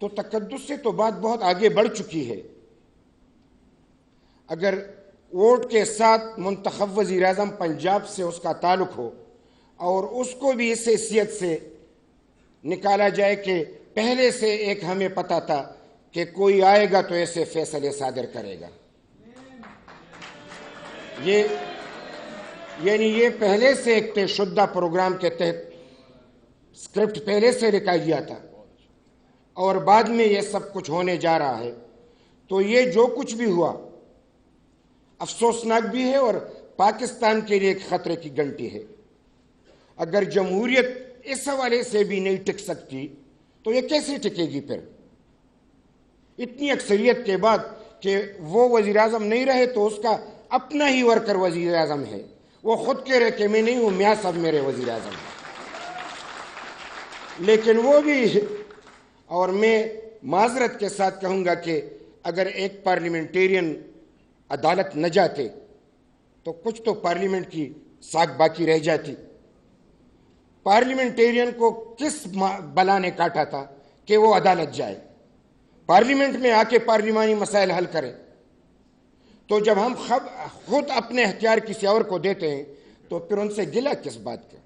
تو تقدس سے تو بات بہت آگے بڑھ چکی ہے۔ اگر ووٹ کے ساتھ منتخب وزیر اعظم پنجاب سے اس کا تعلق ہو اور اس کو بھی اس حیثیت سے نکالا جائے کہ پہلے سے ایک ہمیں پتہ تھا کہ کوئی آئے گا تو ایسے فیصلے صادر کرے گا، یہ پہلے سے ایک طے شدہ پروگرام کے تحت اسکرپٹ پہلے سے لکھا گیا تھا اور بعد میں یہ سب کچھ ہونے جا رہا ہے، تو یہ جو کچھ بھی ہوا افسوسناک بھی ہے اور پاکستان کے لیے ایک خطرے کی گھنٹی ہے۔ اگر جمہوریت اس حوالے سے بھی نہیں ٹک سکتی تو یہ کیسے ٹکے گی پھر؟ اتنی اکثریت کے بعد کہ وہ وزیر اعظم نہیں رہے تو اس کا اپنا ہی ورکر وزیر اعظم ہے، وہ خود کہہ رہے کہ میں نہیں ہوں، میاں صاحب میرے وزیر اعظم ہیں، لیکن وہ بھی، اور میں معذرت کے ساتھ کہوں گا کہ اگر ایک پارلیمنٹیرین عدالت نہ جاتے تو کچھ تو پارلیمنٹ کی ساکھ باقی رہ جاتی۔ پارلیمنٹیرین کو کس بلا نے کاٹا تھا کہ وہ عدالت جائے، پارلیمنٹ میں آ کے پارلیمانی مسائل حل کرے؟ تو جب ہم خود اپنے اختیار کسی اور کو دیتے ہیں تو پھر ان سے گلہ کس بات کا؟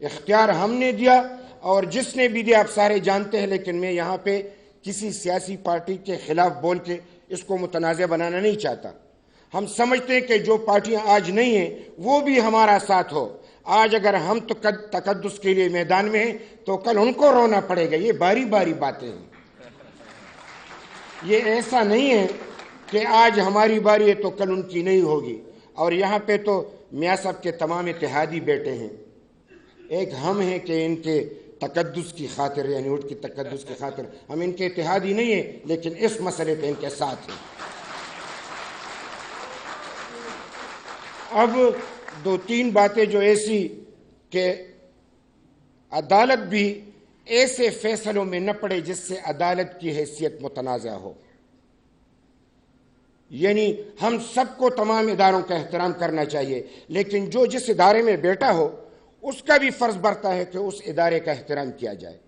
اختیار ہم نے دیا اور جس نے بھی دیا آپ سارے جانتے ہیں، لیکن میں یہاں پہ کسی سیاسی پارٹی کے خلاف بول کے اس کو متنازع بنانا نہیں چاہتا۔ ہم سمجھتے ہیں کہ جو پارٹیاں آج نہیں ہیں وہ بھی ہمارا ساتھ ہو۔ آج اگر ہم تقدس کے لیے میدان میں ہیں تو کل ان کو رونا پڑے گا، یہ باری باری باتیں ہیں۔ یہ ایسا نہیں ہے کہ آج ہماری باری ہے تو کل ان کی نہیں ہوگی۔ اور یہاں پہ تو میاں صاحب کے تمام اتحادی بیٹے ہیں، ایک ہم ہیں کہ ان کے تقدس کی خاطر، یعنی ووٹ کی تقدس کی خاطر ہم ان کے اتحادی نہیں ہیں، لیکن اس مسئلے پہ ان کے ساتھ ہیں۔ اب دو تین باتیں جو ایسی کہ عدالت بھی ایسے فیصلوں میں نہ پڑے جس سے عدالت کی حیثیت متنازع ہو، یعنی ہم سب کو تمام اداروں کا احترام کرنا چاہیے، لیکن جو جس ادارے میں بیٹا ہو اس کا بھی فرض بنتا ہے کہ اس ادارے کا احترام کیا جائے۔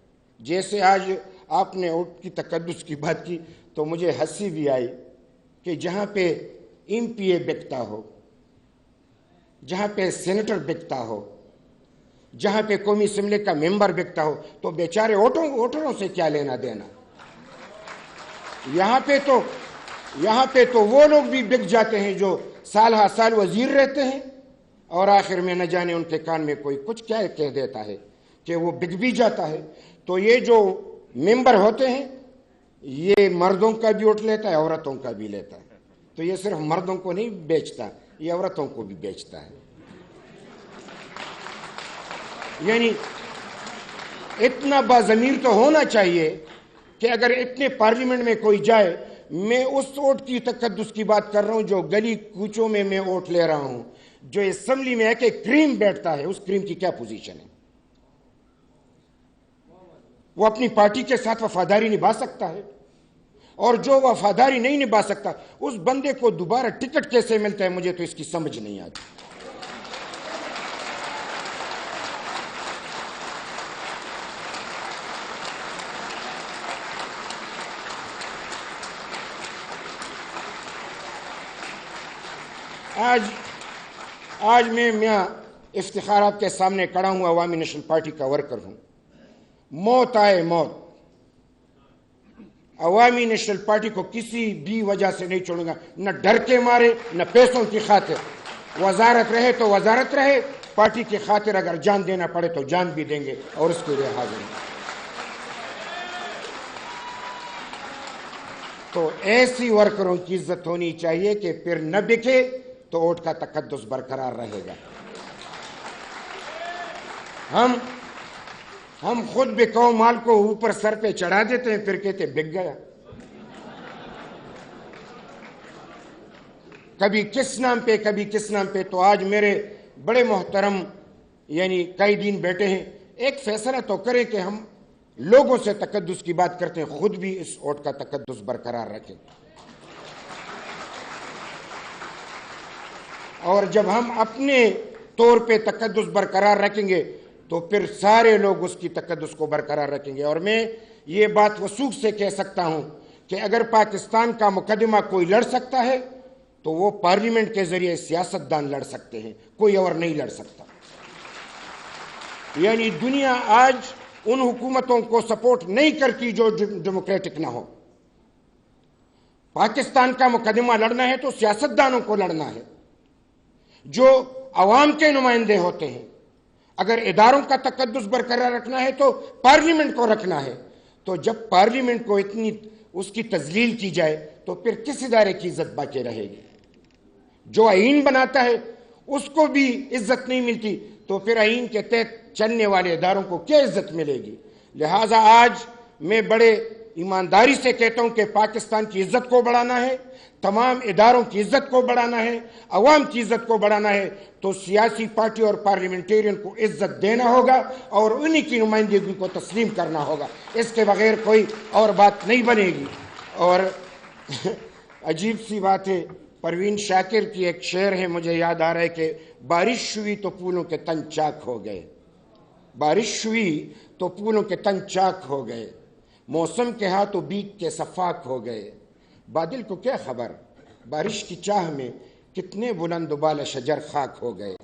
جیسے آج آپ نے ووٹ کی تقدس کی بات کی تو مجھے ہنسی بھی آئی کہ جہاں پہ ایم پی اے بکتا ہو، جہاں پہ سینیٹر بکتا ہو، جہاں پہ قومی اسمبلی کا ممبر بکتا ہو تو بیچارے ووٹروں سے کیا لینا دینا؟ یہاں پہ تو وہ لوگ بھی بک جاتے ہیں جو سال ہر سال وزیر رہتے ہیں اور آخر میں نہ جانے ان کے کان میں کوئی کچھ کیا کہہ دیتا ہے کہ وہ بک بھی جاتا ہے۔ تو یہ جو ممبر ہوتے ہیں یہ مردوں کا بھی ووٹ لیتا ہے، عورتوں کا بھی لیتا ہے، تو یہ صرف مردوں کو نہیں بیچتا، یہ عورتوں کو بھی بیچتا ہے۔ یعنی اتنا باضمیر تو ہونا چاہیے کہ اگر اتنے پارلیمنٹ میں کوئی جائے، میں اس ووٹ کی تقدس کی بات کر رہا ہوں جو گلی کوچوں میں ووٹ لے رہا ہوں، جو اسمبلی میں ہے کہ کریم بیٹھتا ہے، اس کریم کی کیا پوزیشن ہے؟ وہ اپنی پارٹی کے ساتھ وفاداری نبھا سکتا ہے، اور جو وفاداری نہیں نبھا سکتا اس بندے کو دوبارہ ٹکٹ کیسے ملتا ہے؟ مجھے تو اس کی سمجھ نہیں آتی۔ آج میں میاں افتخار آپ کے سامنے کھڑا ہوں، عوامی نیشنل پارٹی کا ورکر ہوں۔ موت آئے موت، عوامی نیشنل پارٹی کو کسی بھی وجہ سے نہیں چھوڑوں گا، نہ ڈر کے مارے نہ پیسوں کی خاطر۔ وزارت رہے تو وزارت رہے، پارٹی کی خاطر اگر جان دینا پڑے تو جان بھی دیں گے اور اس کے لیے حاضر ہیں۔ تو ایسی ورکروں کی عزت ہونی چاہیے کہ پھر نہ بکے تو ووٹ کا تقدس برقرار رہے گا۔ ہم خود بکاؤ مال کو اوپر سر پہ چڑھا دیتے ہیں، پھر کہتے بک گیا۔ کبھی کس نام پہ کبھی کس نام پہ۔ تو آج میرے بڑے محترم یعنی قائدین بیٹے ہیں، ایک فیصلہ تو کریں کہ ہم لوگوں سے تقدس کی بات کرتے ہیں، خود بھی اس ووٹ کا تقدس برقرار رکھیں۔ اور جب ہم اپنے طور پہ تقدس برقرار رکھیں گے تو پھر سارے لوگ اس کی تقدس کو برقرار رکھیں گے۔ اور میں یہ بات وثوق سے کہہ سکتا ہوں کہ اگر پاکستان کا مقدمہ کوئی لڑ سکتا ہے تو وہ پارلیمنٹ کے ذریعے سیاستدان لڑ سکتے ہیں، کوئی اور نہیں لڑ سکتا۔ یعنی دنیا آج ان حکومتوں کو سپورٹ نہیں کرتی جو ڈیموکریٹک نہ ہو۔ پاکستان کا مقدمہ لڑنا ہے تو سیاستدانوں کو لڑنا ہے جو عوام کے نمائندے ہوتے ہیں۔ اگر اداروں کا تقدس برقرار رکھنا ہے تو پارلیمنٹ کو رکھنا ہے۔ تو جب پارلیمنٹ کو اتنی اس کی تذلیل کی جائے تو پھر کس ادارے کی عزت باقی رہے گی؟ جو آئین بناتا ہے اس کو بھی عزت نہیں ملتی تو پھر آئین کے تحت چلنے والے اداروں کو کیا عزت ملے گی؟ لہٰذا آج میں بڑے ایمانداری سے کہتا ہوں کہ پاکستان کی عزت کو بڑھانا ہے، تمام اداروں کی عزت کو بڑھانا ہے، عوام کی عزت کو بڑھانا ہے تو سیاسی پارٹی اور پارلیمنٹیرین کو عزت دینا ہوگا اور انہی کی نمائندگی کو تسلیم کرنا ہوگا۔ اس کے بغیر کوئی اور بات نہیں بنے گی۔ اور عجیب سی بات ہے، پروین شاکر کی ایک شعر ہے، مجھے یاد آ رہا ہے کہ بارش ہوئی تو پھولوں کے تن چاک ہو گئے، بارش ہوئی تو پھولوں کے تن چاک ہو گئے، موسم کے ہاتھوں بیت کے صفاق ہو گئے، بادل کو کیا خبر بارش کی چاہ میں کتنے بلند و بالا شجر خاک ہو گئے،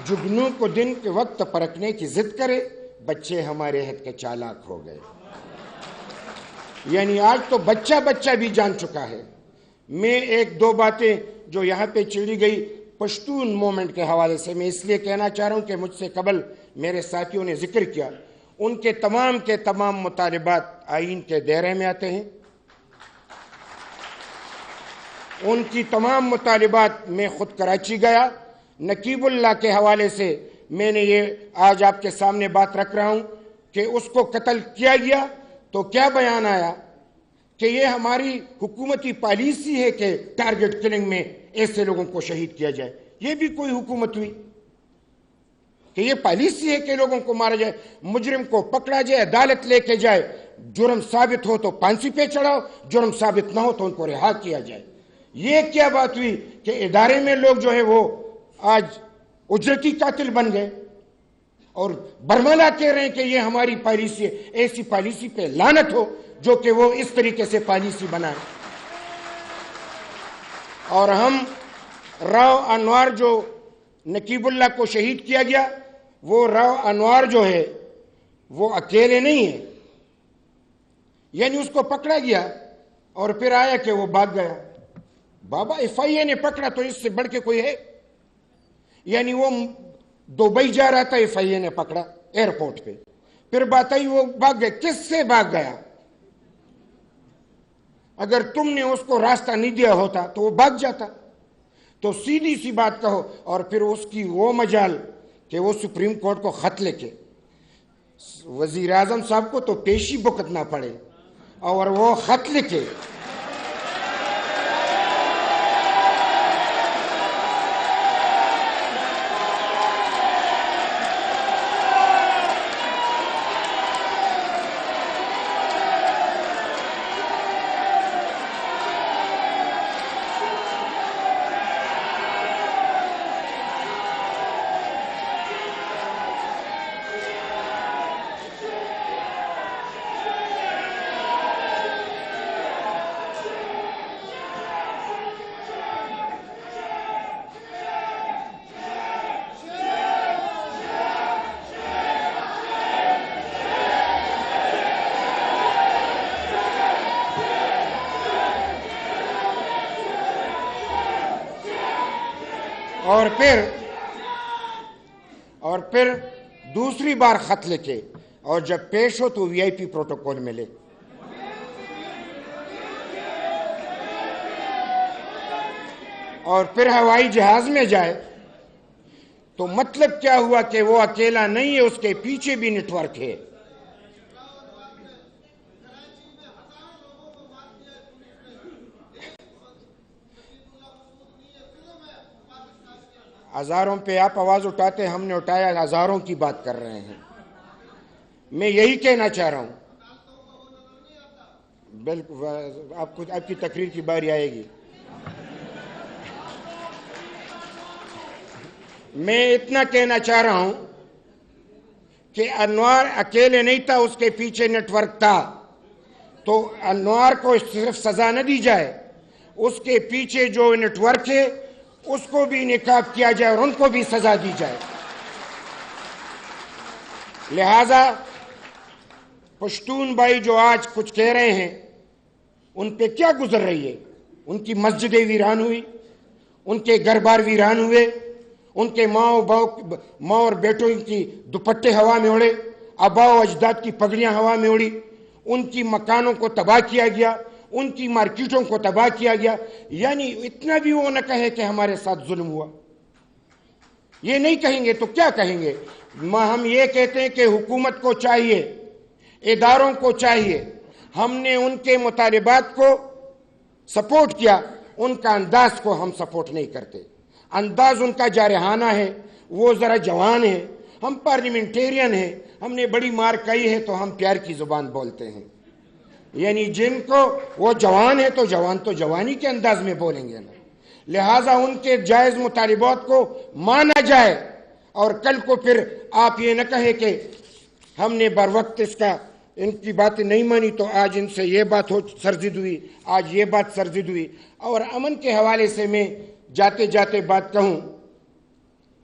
جگنوں کو دن کے وقت پرکھنے کی ضد کرے، بچے ہمارے عہد کے چالاک ہو گئے۔ یعنی آج تو بچہ بھی جان چکا ہے۔ میں ایک دو باتیں جو یہاں پہ چڑھی گئی پشتون مومنٹ کے حوالے سے میں اس لیے کہنا چاہ رہا ہوں کہ مجھ سے قبل میرے ساتھیوں نے ذکر کیا، ان کے تمام مطالبات آئین کے دائرے میں آتے ہیں۔ ان کی تمام مطالبات میں خود کراچی گیا، نقیب اللہ کے حوالے سے میں نے یہ آج آپ کے سامنے بات رکھ رہا ہوں کہ اس کو قتل کیا گیا تو کیا بیان آیا کہ یہ ہماری حکومتی پالیسی ہے کہ ٹارگٹ کلنگ میں ایسے لوگوں کو شہید کیا جائے۔ یہ بھی کوئی حکومت ہوئی کہ یہ پالیسی ہے کہ لوگوں کو مارا جائے، مجرم کو پکڑا جائے، عدالت لے کے جائے، جرم ثابت ہو تو پھانسی پہ چڑھاؤ، جرم ثابت نہ ہو تو ان کو رہا کیا جائے۔ یہ کیا بات ہوئی کہ ادارے میں لوگ جو ہے وہ آج اجرتی قاتل بن گئے اور برملا کہہ رہے ہیں کہ یہ ہماری پالیسی ہے۔ ایسی پالیسی پہ لعنت ہو جو کہ وہ اس طریقے سے پالیسی بنائے۔ اور ہم راؤ انوار جو نقیب اللہ کو شہید کیا گیا، وہ راؤ انوار جو ہے وہ اکیلے نہیں ہیں، یعنی اس کو پکڑا گیا اور پھر آیا کہ وہ بھاگ گیا۔ بابا ایف آئی اے نے پکڑا تو اس سے بڑھ کے کوئی ہے؟ یعنی وہ دبئی جا رہا تھا، ایف آئی اے نے پکڑا ایئرپورٹ پہ، پھر بات آئی وہ بھاگ گئے۔ کس سے بھاگ گیا؟ اگر تم نے اس کو راستہ نہیں دیا ہوتا تو وہ بھاگ جاتا۔ تو سیدھی سی بات کہو، اور پھر اس کی وہ مجال کہ وہ سپریم کورٹ کو خط لکھے، وزیر اعظم صاحب کو تو پیشی بھگتنا پڑے اور وہ خط لکھے۔ اور پھر دوسری بار خط لکھے اور جب پیش ہو تو وی آئی پی پروٹوکول ملے۔ اور پھر ہوائی جہاز میں جائے تو مطلب کیا ہوا کہ وہ اکیلا نہیں ہے، اس کے پیچھے بھی نیٹ ورک ہے۔ ہزاروں پہ آپ آواز اٹھاتے، ہم نے اٹھایا، ہزاروں کی بات کر رہے ہیں۔ میں یہی کہنا چاہ رہا ہوں، بالکل آپ کی تقریر کی باری آئے گی۔ میں اتنا کہنا چاہ رہا ہوں کہ انوار اکیلے نہیں تھا، اس کے پیچھے نیٹ ورک تھا، تو انوار کو صرف سزا نہ دی جائے، اس کے پیچھے جو نیٹ ورک ہے اس کو بھی نقاب کیا جائے اور ان کو بھی سزا دی جائے۔ لہذا پشتون بھائی جو آج کچھ کہہ رہے ہیں، ان پہ کیا گزر رہی ہے؟ ان کی مسجدیں ویران ہوئی، ان کے گھر بار ویران ہوئے، ان کے ماں اور بیٹوں کی دوپٹے ہوا میں اڑے، آبا و اجداد کی پگڑیاں ہوا میں اڑی، ان کی مکانوں کو تباہ کیا گیا، ان کی مارکیٹوں کو تباہ کیا گیا۔ یعنی اتنا بھی وہ نہ کہے کہ ہمارے ساتھ ظلم ہوا، یہ نہیں کہیں گے تو کیا کہیں گے؟ ہم یہ کہتے ہیں کہ حکومت کو چاہیے، اداروں کو چاہیے، ہم نے ان کے مطالبات کو سپورٹ کیا، ان کا انداز کو ہم سپورٹ نہیں کرتے۔ انداز ان کا جارحانہ ہے، وہ ذرا جوان ہے، ہم پارلیمنٹیرین ہیں، ہم نے بڑی مار کہی ہے تو ہم پیار کی زبان بولتے ہیں۔ یعنی جن کو وہ جوان ہے تو جوانی کے انداز میں بولیں گے نا، لہٰذا ان کے جائز مطالبات کو مانا جائے، اور کل کو پھر آپ یہ نہ کہیں کہ ہم نے بر وقت ان کی باتیں نہیں مانی تو آج ان سے یہ بات سرزد ہوئی، آج یہ بات سرزد ہوئی۔ اور امن کے حوالے سے میں جاتے جاتے بات کہوں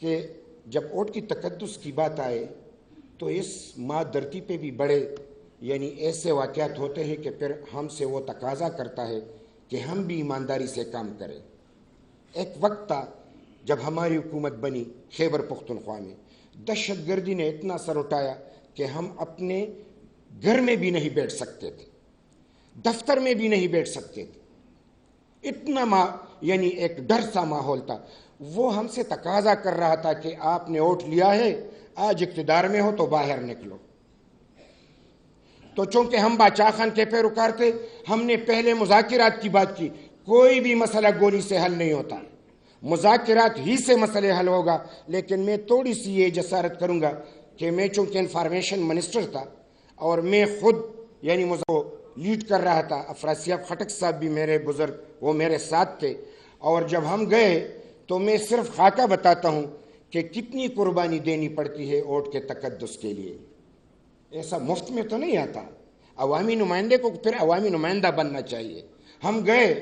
کہ جب ووٹ کی تقدس کی بات آئے تو اس ماں دھرتی پہ بھی بڑے یعنی ایسے واقعات ہوتے ہیں کہ پھر ہم سے وہ تقاضا کرتا ہے کہ ہم بھی ایمانداری سے کام کریں۔ ایک وقت تھا جب ہماری حکومت بنی خیبر پختونخوا میں، دہشت گردی نے اتنا سر اٹھایا کہ ہم اپنے گھر میں بھی نہیں بیٹھ سکتے تھے، دفتر میں بھی نہیں بیٹھ سکتے تھے، اتنا یعنی ایک ڈر سا ماحول تھا۔ وہ ہم سے تقاضا کر رہا تھا کہ آپ نے ووٹ لیا ہے، آج اقتدار میں ہو تو باہر نکلو۔ تو چونکہ ہم باچا خان کے پیروکار تھے، ہم نے پہلے مذاکرات کی بات کی۔ کوئی بھی مسئلہ گولی سے حل نہیں ہوتا، مذاکرات ہی سے مسئلے حل ہوگا۔ لیکن میں تھوڑی سی یہ جسارت کروں گا کہ میں چونکہ انفارمیشن منسٹر تھا اور میں خود یعنی لیڈ کر رہا تھا، افراسیاب خٹک صاحب بھی میرے بزرگ وہ میرے ساتھ تھے، اور جب ہم گئے تو میں صرف خاکہ بتاتا ہوں کہ کتنی قربانی دینی پڑتی ہے ووٹ کے تقدس کے لیے۔ ایسا مفت میں تو نہیں آتا، عوامی نمائندے کو پھر عوامی نمائندہ بننا چاہیے۔ ہم گئے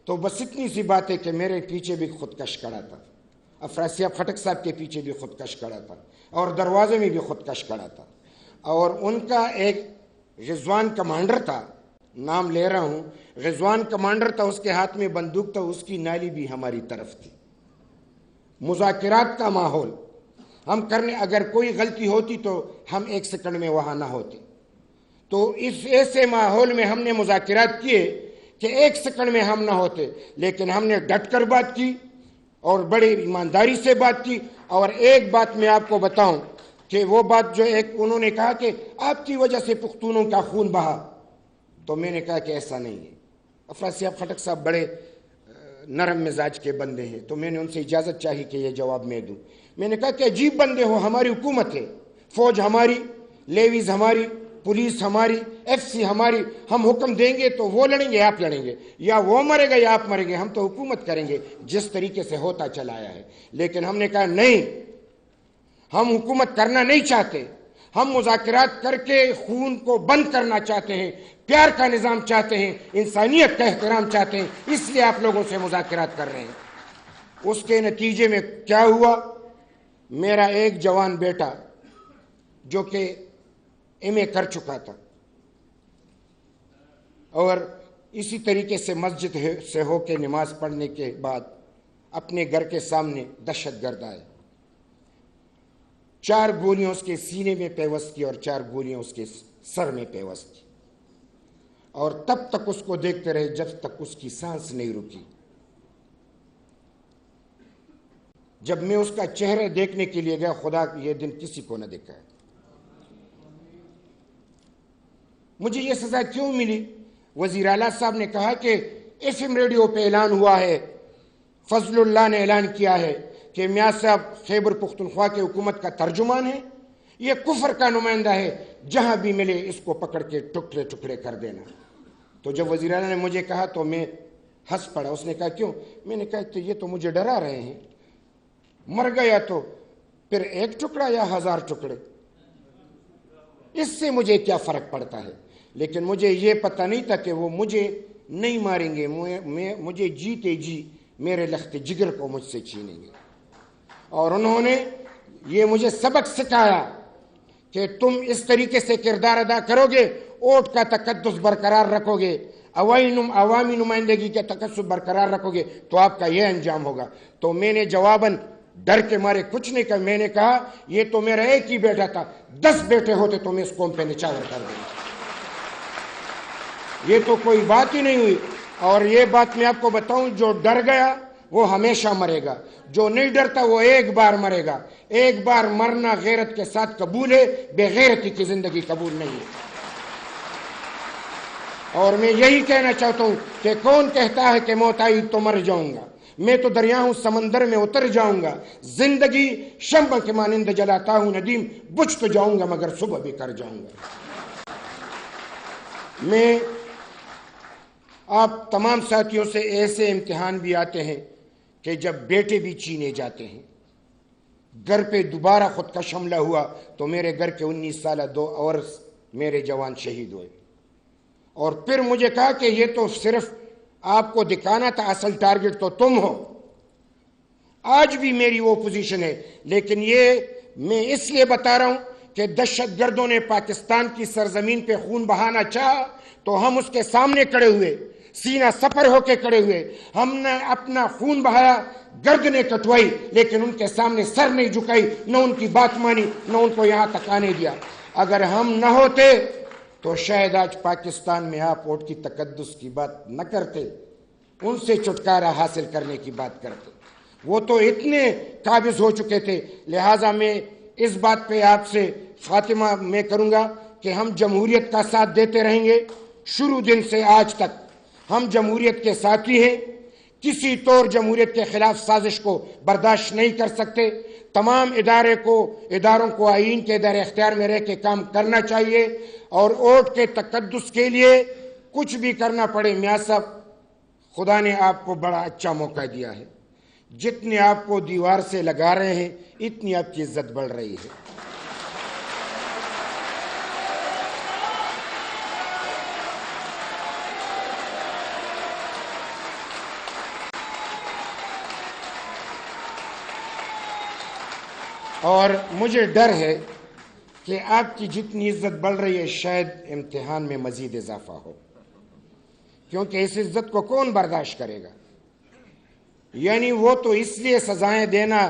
تو بس اتنی سی بات ہے کہ میرے پیچھے بھی خودکش کھڑا تھا، افراسیاب خٹک صاحب کے پیچھے بھی خودکش کھڑا تھا، اور دروازے میں بھی خودکش کھڑا تھا، اور ان کا ایک غزوان کمانڈر تھا، نام لے رہا ہوں، غزوان کمانڈر تھا، اس کے ہاتھ میں بندوق تھا، اس کی نالی بھی ہماری طرف تھی۔ مذاکرات کا ماحول ہم کرنے، اگر کوئی غلطی ہوتی تو ہم ایک سیکنڈ میں وہاں نہ ہوتے۔ تو اس ایسے ماحول میں ہم نے مذاکرات کیے کہ ایک سیکنڈ میں ہم نہ ہوتے، لیکن ہم نے ڈٹ کر بات کی اور بڑی ایمانداری سے بات کی۔ اور ایک بات میں آپ کو بتاؤں کہ وہ بات جو ایک انہوں نے کہا کہ آپ کی وجہ سے پختونوں کا خون بہا، تو میں نے کہا کہ ایسا نہیں ہے۔ افراسیاب خٹک صاحب بڑے نرم مزاج کے بندے ہیں، تو میں نے ان سے اجازت چاہی کہ یہ جواب میں دوں۔ میں نے کہا کہ عجیب بندے ہو، ہماری حکومت ہے، فوج ہماری، لیویز ہماری، پولیس ہماری، ایف سی ہماری، ہم حکم دیں گے تو وہ لڑیں گے آپ لڑیں گے، یا وہ مرے گا یا آپ مریں گے، ہم تو حکومت کریں گے جس طریقے سے ہوتا چلا آیا ہے۔ لیکن ہم نے کہا نہیں، ہم حکومت کرنا نہیں چاہتے، ہم مذاکرات کر کے خون کو بند کرنا چاہتے ہیں، پیار کا نظام چاہتے ہیں، انسانیت کا احترام چاہتے ہیں، اس لیے آپ لوگوں سے مذاکرات کر رہے ہیں۔ اس کے نتیجے میں کیا ہوا؟ میرا ایک جوان بیٹا جو کہ ایم اے کر چکا تھا، اور اسی طریقے سے مسجد سے ہو کے نماز پڑھنے کے بعد اپنے گھر کے سامنے دہشت گرد آئے، 4 گولیاں اس کے سینے میں پیوست کی اور 4 گولیاں اس کے سر میں پیوست کی، اور تب تک اس کو دیکھتے رہے جب تک اس کی سانس نہیں رکی۔ جب میں اس کا چہرہ دیکھنے کے لیے گیا، خدا یہ دن کسی کو نہ دیکھا ہے۔ مجھے یہ سزا کیوں ملی؟ وزیر اعلیٰ صاحب نے کہا کہ ایف ایم ریڈیو پہ اعلان ہوا ہے، فضل اللہ نے اعلان کیا ہے کہ میاں صاحب خیبر پختونخوا کے حکومت کا ترجمان ہے، یہ کفر کا نمائندہ ہے، جہاں بھی ملے اس کو پکڑ کے ٹکڑے ٹکڑے کر دینا۔ تو جب وزیر اعلیٰ نے مجھے کہا تو میں ہنس پڑا۔ اس نے کہا کیوں؟ میں نے کہا تو یہ تو مجھے ڈرا رہے ہیں، مر گیا تو پھر 1 ٹکڑا یا 1000 ٹکڑے؟ اس سے مجھے کیا فرق پڑتا ہے، لیکن مجھے یہ پتہ نہیں تھا کہ وہ مجھے نہیں ماریں گے، مجھے جیتے جی میرے لخت جگر کو مجھ سے چھینیں گے۔ اور انہوں نے یہ مجھے سبق سکھایا کہ تم اس طریقے سے کردار ادا کرو گے، ووٹ کا تقدس برقرار رکھو گے، عوامی نمائندگی کے تقدس برقرار رکھو گے تو آپ کا یہ انجام ہوگا۔ تو میں نے جواباً ڈر کے مارے کچھ نہیں کہا، میں نے کہا یہ تو میرا ایک ہی بیٹا تھا، 10 بیٹے ہوتے تو میں اس قوم پہ نچاور کر دوں۔ یہ تو کوئی بات ہی نہیں ہوئی۔ اور یہ بات میں آپ کو بتاؤں، جو ڈر گیا وہ ہمیشہ مرے گا، جو نہیں ڈرتا وہ ایک بار مرے گا۔ ایک بار مرنا غیرت کے ساتھ قبول ہے، بے غیرتی کی زندگی قبول نہیں ہے۔ اور میں یہی کہنا چاہتا ہوں کہ کون کہتا ہے کہ موت آئی تو مر جاؤں گا، میں تو دریاؤں سمندر میں اتر جاؤں گا، زندگی شمع کے مانند جلاتا ہوں ندیم، بجھ تو جاؤں گا مگر صبح بھی کر جاؤں گا۔ میں آپ تمام ساتھیوں سے ایسے امتحان بھی آتے ہیں کہ جب بیٹے بھی چینے جاتے ہیں، گھر پہ دوبارہ خود کا حملہ ہوا تو میرے گھر کے 19 سالہ 2 اور میرے جوان شہید ہوئے۔ اور پھر مجھے کہا کہ یہ تو صرف آپ کو دکھانا تھا، اصل ٹارگٹ تو تم ہو۔ آج بھی میری وہ پوزیشن ہے، لیکن یہ میں اس لیے بتا رہا ہوں کہ دہشت گردوں نے پاکستان کی سرزمین پہ خون بہانا چاہا تو ہم اس کے سامنے کھڑے ہوئے، سینہ سپر ہو کے کھڑے ہوئے، ہم نے اپنا خون بہایا، گردنیں کٹوائی، لیکن ان کے سامنے سر نہیں جھکائی، نہ ان کی بات مانی، نہ ان کو یہاں تک آنے دیا۔ اگر ہم نہ ہوتے تو شاید آج پاکستان میں آپ ووٹ کی تقدس کی بات نہ کرتے، ان سے چھٹکارا حاصل کرنے کی بات کرتے۔ وہ تو اتنے قابض ہو چکے تھے۔ لہٰذا میں اس بات پہ آپ سے خاتمہ میں کروں گا کہ ہم جمہوریت کا ساتھ دیتے رہیں گے۔ شروع دن سے آج تک ہم جمہوریت کے ساتھی ہیں، کسی طور جمہوریت کے خلاف سازش کو برداشت نہیں کر سکتے۔ تمام اداروں کو آئین کے دائرہ اختیار میں رہ کے کام کرنا چاہیے، اور ووٹ کے تقدس کے لیے کچھ بھی کرنا پڑے۔ میاں صاحب، خدا نے آپ کو بڑا اچھا موقع دیا ہے، جتنے آپ کو دیوار سے لگا رہے ہیں اتنی آپ کی عزت بڑھ رہی ہے۔ اور مجھے ڈر ہے کہ آپ کی جتنی عزت بڑھ رہی ہے شاید امتحان میں مزید اضافہ ہو، کیونکہ اس عزت کو کون برداشت کرے گا؟ یعنی وہ تو اس لیے سزائیں دینا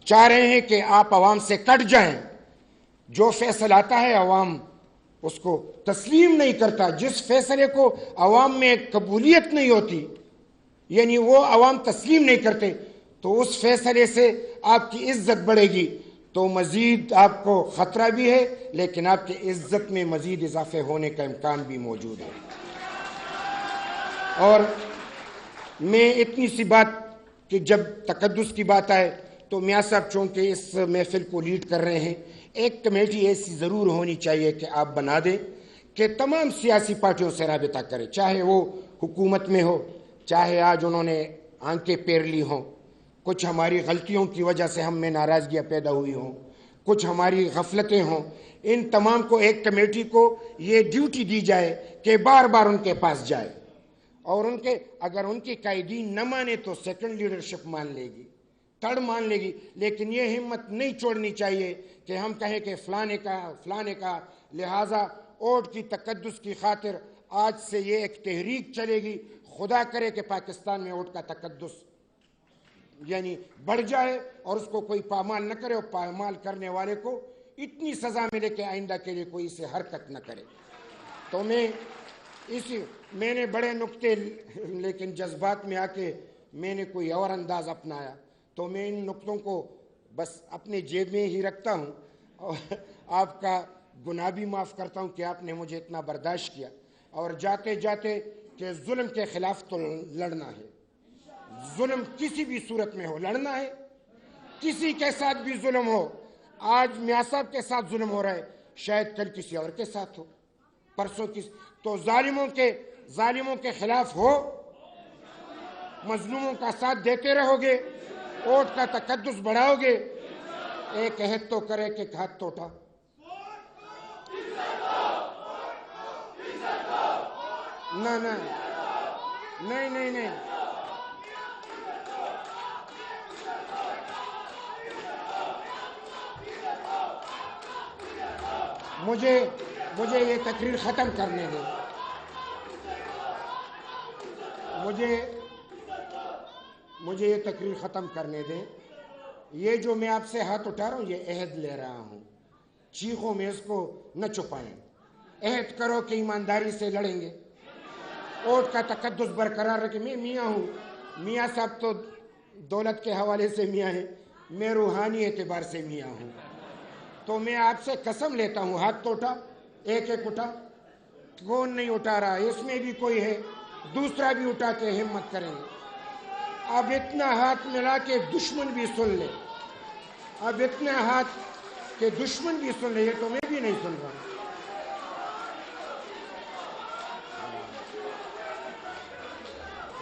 چاہ رہے ہیں کہ آپ عوام سے کٹ جائیں۔ جو فیصلہ آتا ہے عوام اس کو تسلیم نہیں کرتا، جس فیصلے کو عوام میں قبولیت نہیں ہوتی، یعنی وہ عوام تسلیم نہیں کرتے، تو اس فیصلے سے آپ کی عزت بڑھے گی، تو مزید آپ کو خطرہ بھی ہے، لیکن آپ کی عزت میں مزید اضافے ہونے کا امکان بھی موجود ہے۔ اور میں اتنی سی بات کہ جب تقدس کی بات آئے تو میاں صاحب چونکہ اس محفل کو لیڈ کر رہے ہیں، ایک کمیٹی ایسی ضرور ہونی چاہیے کہ آپ بنا دیں کہ تمام سیاسی پارٹیوں سے رابطہ کرے، چاہے وہ حکومت میں ہو، چاہے آج انہوں نے آنکھیں پیر لی ہوں، کچھ ہماری غلطیوں کی وجہ سے ہم میں ناراضگیاں پیدا ہوئی ہوں، کچھ ہماری غفلتیں ہوں، ان تمام کو ایک کمیٹی کو یہ ڈیوٹی دی جائے کہ بار بار ان کے پاس جائے، اور اگر ان کی قائدین نہ مانے تو سیکنڈ لیڈرشپ مان لے گی، تھرڈ مان لے گی، لیکن یہ ہمت نہیں چھوڑنی چاہیے کہ ہم کہیں کہ فلانے کا۔ لہٰذا ووٹ کی تقدس کی خاطر آج سے یہ ایک تحریک چلے گی، خدا کرے کہ پاکستان میں ووٹ کا تقدس یعنی بڑھ جائے اور اس کو کوئی پامال نہ کرے، اور پامال کرنے والے کو اتنی سزا ملے کہ آئندہ کے لیے کوئی اسے حرکت نہ کرے۔ تو میں نے بڑے نکتے، لیکن جذبات میں آ کے میں نے کوئی اور انداز اپنایا، تو میں ان نکتوں کو بس اپنے جیب میں ہی رکھتا ہوں، اور آپ کا گناہ بھی معاف کرتا ہوں کہ آپ نے مجھے اتنا برداشت کیا۔ اور جاتے جاتے کہ ظلم کے خلاف تو لڑنا ہے، ظلم کسی بھی صورت میں ہو لڑنا ہے، کسی کے ساتھ بھی ظلم ہو۔ آج میاں صاحب کے ساتھ ظلم ہو رہا ہے، شاید کل کسی اور کے ساتھ ہو، پرسوں تو ظالموں کے خلاف ہو، مظلوموں کا ساتھ دیتے رہو گے، ووٹ کا تقدس بڑھاؤ گے۔ ایک عہد تو کرے کہ ہاتھ تو اٹھا۔ نہ نہ نہیں نہیں نہیں مجھے یہ تقریر ختم کرنے دیں. مجھے یہ تقریر ختم کرنے دیں. یہ جو میں آپ سے ہاتھ اٹھا رہا ہوں یہ عہد لے رہا ہوں. چیخوں میں اس کو نہ چھپائیں. عہد کرو کہ ایمانداری سے لڑیں گے. ووٹ کا تقدس برقرار رکھیں. میں میاں ہوں. میاں صاحب تو دولت کے حوالے سے میاں ہیں. میں روحانی اعتبار سے میاں ہوں. تو میں آپ سے قسم لیتا ہوں. ہاتھ تو اٹھا. ایک ایک اٹھا. کون نہیں اٹھا رہا؟ اس میں بھی کوئی ہے. دوسرا بھی اٹھا کے ہمت کریں گے. اب اتنا ہاتھ ملا کے دشمن بھی سن لے. اب اتنا ہاتھ کہ دشمن بھی سن لے. یہ تو میں بھی نہیں سن رہا.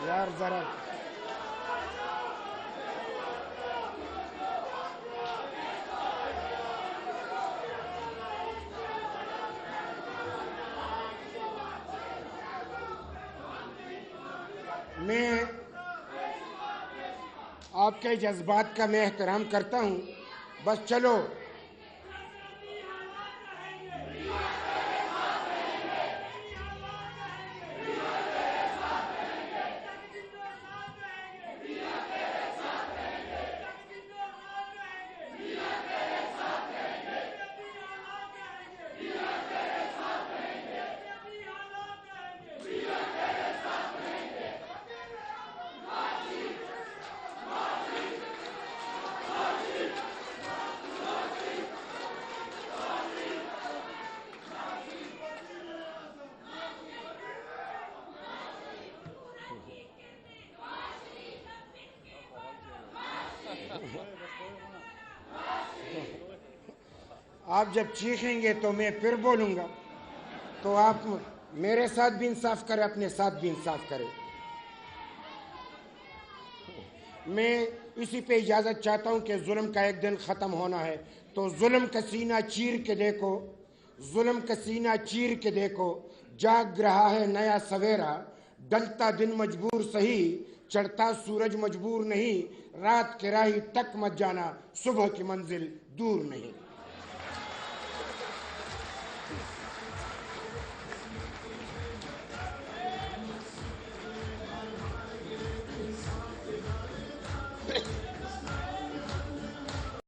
یار ذرا میں آپ کے جذبات کا میں احترام کرتا ہوں. بس چلو آپ جب چیخیں گے تو میں پھر بولوں گا. تو آپ میرے ساتھ بھی انصاف کریں, اپنے ساتھ بھی انصاف کریں. میں اسی پہ اجازت چاہتا ہوں کہ ظلم کا ایک دن ختم ہونا ہے. تو ظلم کا سینہ چیر کے دیکھو. ظلم کا سینہ چیر کے دیکھو. جاگ رہا ہے نیا سویرا. ڈلتا دن مجبور سہی, چڑھتا سورج مجبور نہیں. رات کے راہی تک مت جانا, صبح کی منزل دور نہیں.